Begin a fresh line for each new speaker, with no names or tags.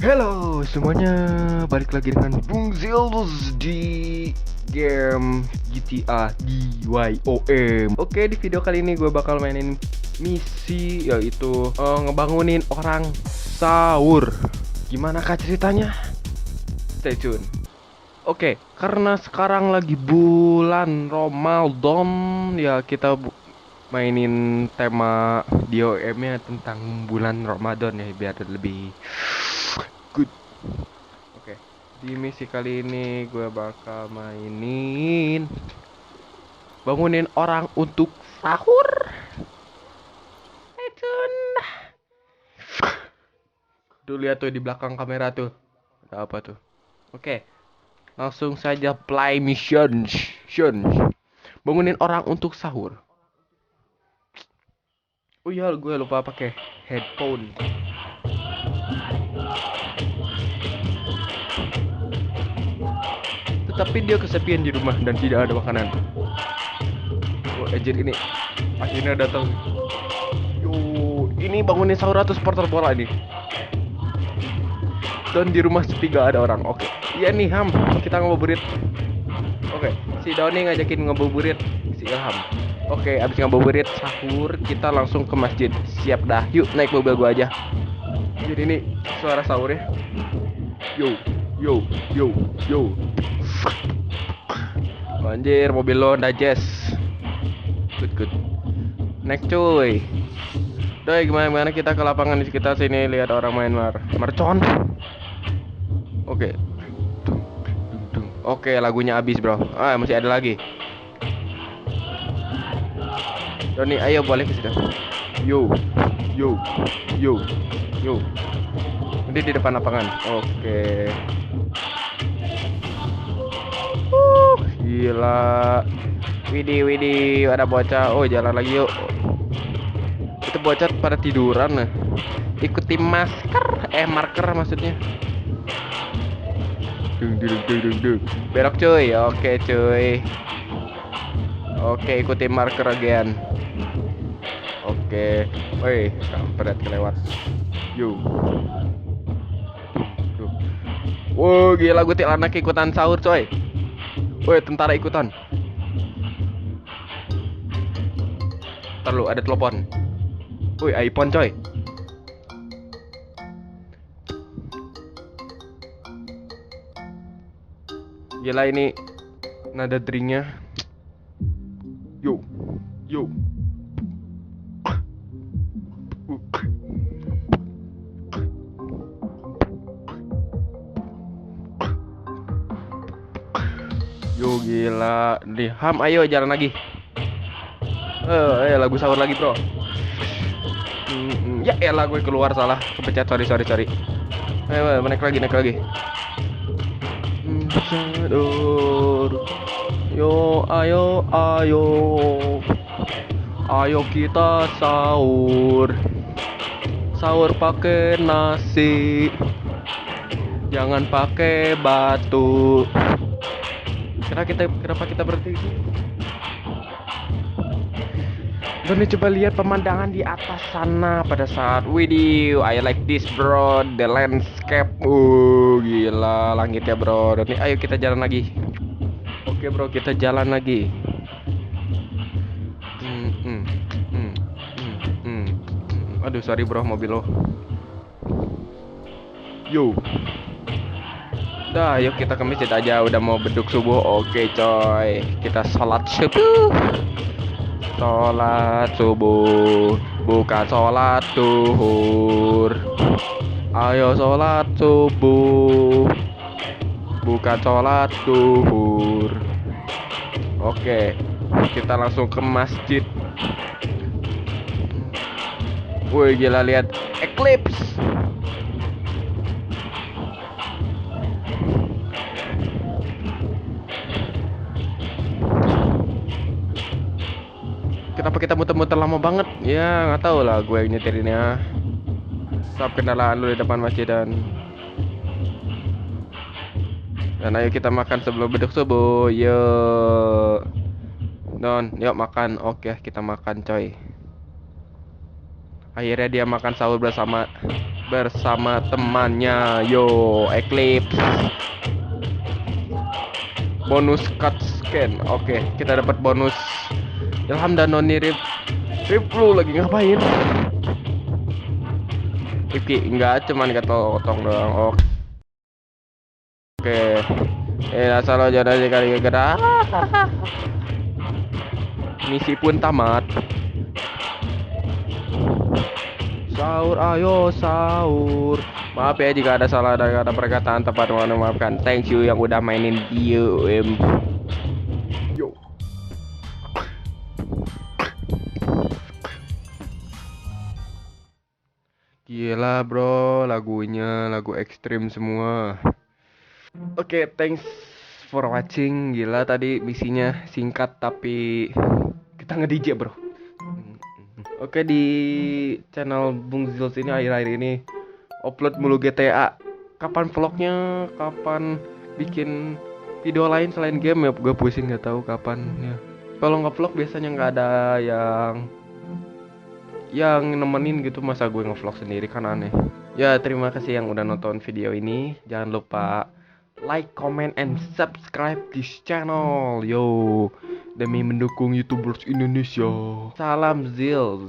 Halo semuanya, balik lagi dengan Bung Zilus di game GTA DYOM. Oke, di video kali ini gue bakal mainin misi yaitu ngebangunin orang sahur. Gimana kah ceritanya? Stay tune. Oke, karena sekarang lagi bulan Ramadan ya kita mainin tema DYOM-nya tentang bulan Ramadan ya biar lebih good. Oke, di misi kali ini gue bakal mainin bangunin orang untuk sahur. Etun. Tuh lihat tuh di belakang kamera tuh. Ada apa tuh? Oke, langsung saja play mission. Bangunin orang untuk sahur. Oh iya, gue lupa pakai headphone. Tetapi dia kesepian di rumah dan tidak ada makanan. Oh, anjir ini akhirnya datang. Yo, ini bangunin sahur atau supporter bola nih. Dan di rumah sepi gak ada orang. Oke, iya nih Ham, kita ngabuburit. Oke, si Doni ngajakin ngabuburit si Ilham. Oke, abis ngabuburit sahur kita langsung ke masjid. Siap dah, yuk naik mobil gua aja. Jadi ini suara sahurnya. Yo. Anjir, mobil lo digest. Good. Next cuy. Doi, gimana kita ke lapangan di sekitar sini lihat orang main mercon. Oke. Oke, lagunya habis, bro. Masih ada lagi. Doni, ayo balik ke situ. Yo. Ini di depan lapangan. Oke. Gila. Widih, ada bocah. Oh, jalan lagi yuk. Itu bocah pada tiduran nah. Ikuti marker maksudnya. Dung. Belok cuy. Oke cuy. Oke, ikuti marker again. Oke. Woi, kampret kelewat. Yo. Wow, gila gue anak ikutan sahur coy. Woi, tentara ikutan. Ntar lu ada telepon. Woi, iPhone coy. Gila ini nada dringnya. Yo. Yo gila. Nih, Ham ayo jalan lagi. Lagu sahur lagi, bro. Ya elah gue keluar salah. Kepencet, sorry. Ayo, naik lagi. Sahur. Yo, ayo kita sahur. Sahur pakai nasi. Jangan pakai batu. Kenapa kita berhenti? Doni coba lihat pemandangan di atas sana pada saat widih, I like this bro, the landscape. Gila langitnya bro. Doni, ayo kita jalan lagi. Oke bro, kita jalan lagi. Aduh sorry bro, mobil lo. Yo. Dah, yuk kita ke masjid aja. Udah mau beduk subuh. Oke coy, kita sholat subuh. Sholat subuh, bukan sholat zuhur. Ayo sholat subuh, bukan sholat zuhur. Oke, kita langsung ke masjid. Woi gila, lihat eclipse. Kenapa kita muter-muter lama banget? Ya nggak tahu lah gue yang nyetirinnya. Stop kendaraan lu di depan masjid dan ayo kita makan sebelum beduk subuh. Yuk makan. Oke, kita makan coy. Akhirnya dia makan sahur bersama. bersama temannya. Yo, Eclipse. Bonus cut scan. Oke, kita dapat bonus Ilham dan Noni. Riplu lagi ngapain? Rifki enggak, cuman ketotong doang. Oke. Asal lo jangan sekali gerak. Misi pun tamat. Sahur, ayo sahur. Maaf ya jika ada salah dan kata perkataan tepat, mohon maafkan. Thank you yang udah mainin game. Yo. Gila bro, lagunya lagu ekstrim semua. Oke, thanks for watching. Gila tadi misinya singkat tapi kita nge-DJ bro. Oke, di channel Bung Zils ini akhir-akhir ini upload mulu GTA. Kapan vlognya? Kapan bikin video lain selain game ya? Gue pusing nggak tahu kapan ya. Kalau nge-vlog biasanya nggak ada yang nemenin gitu, masa gue nge-vlog sendiri kan aneh. Ya, terima kasih yang udah nonton video ini. Jangan lupa like, comment, and subscribe this channel. Yo, demi mendukung YouTubers Indonesia. Salam Zils.